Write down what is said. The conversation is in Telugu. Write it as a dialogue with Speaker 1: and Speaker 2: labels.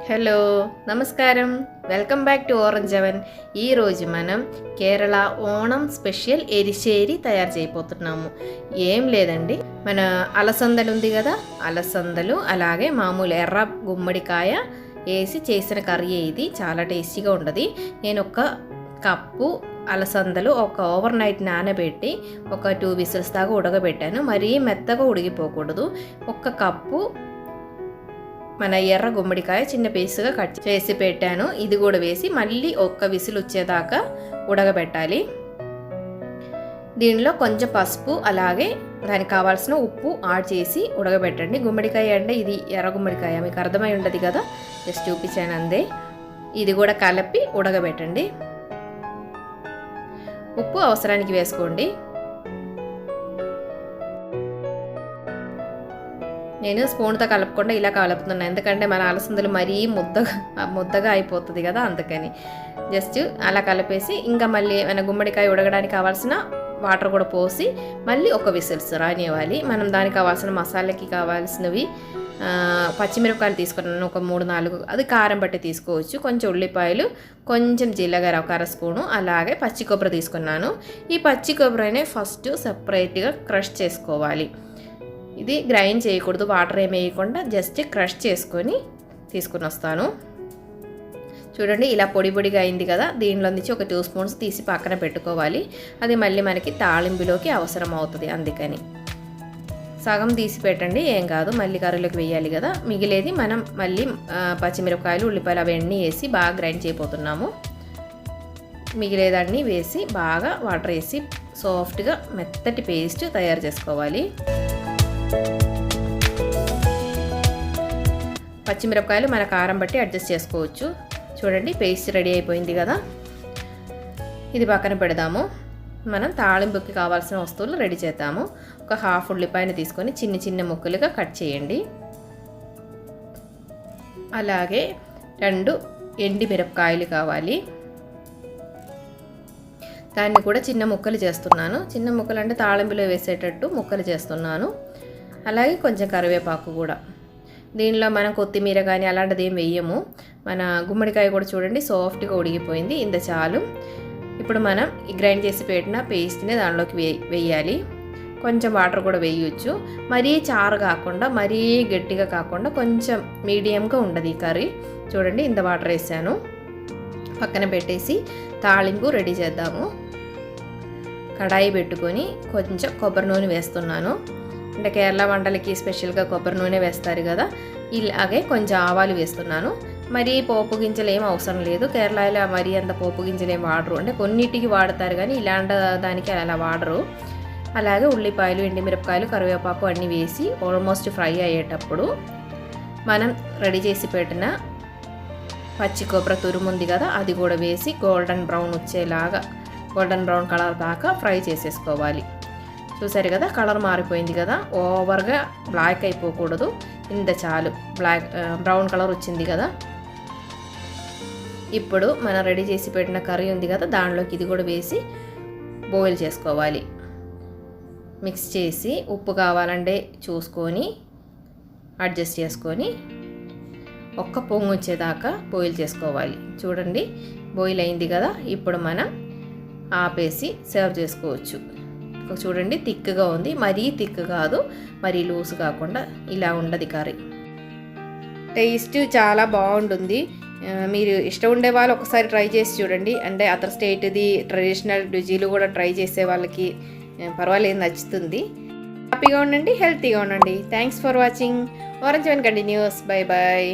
Speaker 1: హలో నమస్కారం welcome back to orange oven. ఈరోజు మనం కేరళ ఓణం స్పెషల్ ఎరిసేరి తయారు చేయబోతున్నాము. ఏం లేదండి, మన అలసందలు ఉంది కదా, అలసందలు అలాగే మామూలు ఎర్ర గుమ్మడికాయ వేసి చేసిన కర్రీ. ఇది చాలా టేస్టీగా ఉంటుంది. నేను ఒక కప్పు అలసందలు ఒక ఓవర్ నైట్ నానబెట్టి ఒక 2 విజిల్స్ దాకా ఉడకబెట్టాను. మరీ మెత్తగా ఉడికిపోకూడదు. ఒక కప్పు మన ఎర్ర గుమ్మడికాయ చిన్న పీసుగా కట్ చేసి పెట్టాను. ఇది కూడా వేసి మళ్ళీ ఒక్క విసిల్ వచ్చేదాకా ఉడకబెట్టాలి. దీనిలో కొంచెం పసుపు అలాగే దానికి కావాల్సిన ఉప్పు యాడ్ చేసి ఉడకబెట్టండి. గుమ్మడికాయ అంటే ఇది ఎర్ర గుమ్మడికాయ, మీకు అర్థమై ఉండదు కదా, జస్ట్ చూపించాను అందే. ఇది కూడా కలిపి ఉడకబెట్టండి. ఉప్పు అవసరానికి వేసుకోండి. నేను స్పూన్తో కలుపుకుండా ఇలా కలుపుతున్నాను, ఎందుకంటే మన అలసందలు మరీ ముద్దగా అయిపోతుంది కదా, అందుకని జస్ట్ అలా కలిపేసి ఇంకా మళ్ళీ మన గుమ్మడికాయ ఉడకడానికి కావాల్సిన వాటర్ కూడా పోసి మళ్ళీ ఒక విసిల్స్ రానివ్వాలి. మనం దానికి కావాల్సిన మసాలాకి కావాల్సినవి పచ్చిమిరపకాయలు తీసుకున్నాను ఒక 3-4, అది కారం బట్టి తీసుకోవచ్చు. కొంచెం ఉల్లిపాయలు, కొంచెం జీలకర్ర ఒక 1/2 స్పూను, అలాగే పచ్చి కొబ్బరి తీసుకున్నాను. ఈ పచ్చి కొబ్బరిని ఫస్ట్ సపరేట్గా క్రష్ చేసుకోవాలి. ఇది గ్రైండ్ చేయకూడదు, వాటర్ ఏమి వేయకుండా జస్ట్ క్రష్ చేసుకొని తీసుకుని వస్తాను. చూడండి ఇలా పొడిగా అయింది కదా, దీనిలో నుంచి ఒక 2 స్పూన్స్ తీసి పక్కన పెట్టుకోవాలి. అది మళ్ళీ మనకి తాళింపులోకి అవసరం అవుతుంది, అందుకని సగం తీసి పెట్టండి, ఏం కాదు. మళ్ళీ కర్రీలోకి వేయాలి కదా, మిగిలేది మనం మళ్ళీ పచ్చిమిరపకాయలు ఉల్లిపాయలు అవన్నీ వేసి బాగా గ్రైండ్ చేయబోతున్నాము. మిగిలేదాన్ని వేసి బాగా వాటర్ వేసి సాఫ్ట్గా మెత్తటి పేస్ట్ తయారు చేసుకోవాలి. పచ్చిమిరపకాయలు మన కారం బట్టి అడ్జస్ట్ చేసుకోవచ్చు. చూడండి పేస్ట్ రెడీ అయిపోయింది కదా, ఇది పక్కన పెడదాము. మనం తాళింపుకి కావాల్సిన వస్తువులు రెడీ చేద్దాము. ఒక 1/2 ఉల్లిపాయను తీసుకొని చిన్న ముక్కలుగా కట్ చేయండి. అలాగే 2 ఎండి మిరపకాయలు కావాలి, దాన్ని కూడా చిన్న ముక్కలు చేస్తున్నాను. చిన్న ముక్కలు అంటే తాళింపులో వేసేటట్టు ముక్కలు చేస్తున్నాను. అలాగే కొంచెం కరివేపాకు కూడా. దీనిలో మనం కొత్తిమీర కానీ అలాంటిది ఏం వేయము. మన గుమ్మడికాయ కూడా చూడండి సాఫ్ట్గా ఉడికిపోయింది, ఇంత చాలు. ఇప్పుడు మనం ఈ గ్రైండ్ చేసి పెట్టిన పేస్ట్ని దానిలోకి వేయాలి. కొంచెం వాటర్ కూడా వేయవచ్చు. మరీ చారు కాకుండా మరీ గట్టిగా కాకుండా కొంచెం మీడియంగా ఉండదు ఈ కర్రీ. చూడండి ఇంత వాటర్ వేసాను. పక్కన పెట్టేసి తాళింపు రెడీ చేద్దాము. కడాయి పెట్టుకొని కొంచెం కొబ్బరి నూనె వేస్తున్నాను. అంటే కేరళ వంటలకి స్పెషల్గా కొబ్బరి నూనె వేస్తారు కదా, ఇలాగే కొంచెం ఆవాలు వేస్తున్నాను. మరీ పోపు గింజలు ఏం అవసరం లేదు, కేరళలో మరీ అంత పోపు గింజలు ఏం వాడరు, అంటే కొన్నిటికి వాడతారు కానీ ఇలాంటి దానికి అలా వాడరు. అలాగే ఉల్లిపాయలు, ఎండిమిరపకాయలు, కరివేపాకు అన్నీ వేసి ఆల్మోస్ట్ ఫ్రై అయ్యేటప్పుడు మనం రెడీ చేసి పెట్టిన పచ్చి కొబ్బరి తురుముంది కదా, అది కూడా వేసి గోల్డెన్ బ్రౌన్ కలర్ దాకా ఫ్రై చేసేసుకోవాలి. చూసారు కదా కలర్ మారిపోయింది కదా, ఓవర్గా బ్లాక్ అయిపోకూడదు, ఇంత చాలు. బ్రౌన్ కలర్ వచ్చింది కదా. ఇప్పుడు మనం రెడీ చేసి పెట్టిన కర్రీ ఉంది కదా, దానిలోకి ఇది కూడా వేసి బాయిల్ చేసుకోవాలి. మిక్స్ చేసి ఉప్పు కావాలంటే చూసుకొని అడ్జస్ట్ చేసుకొని ఒక్క పొంగు వచ్చేదాకా బాయిల్ చేసుకోవాలి. చూడండి బాయిల్ అయింది కదా, ఇప్పుడు మనం ఆపేసి సర్వ్ చేసుకోవచ్చు. చూడండి థిక్గా ఉంది, మరీ థిక్ కాదు, మరీ లూజ్ కాకుండా ఇలా ఉండదు కర్రీ. టేస్ట్ చాలా బాగుంటుంది. మీరు ఇష్టం ఉండే వాళ్ళు ఒకసారి ట్రై చేసి చూడండి. అంటే అదర్ స్టేట్ది ట్రెడిషనల్ రుజీలు కూడా ట్రై చేసే వాళ్ళకి పర్వాలేదు, నచ్చుతుంది. హ్యాపీగా ఉండండి, హెల్తీగా ఉండండి. Thanks for watching. Orange Avenue continues. Bye bye.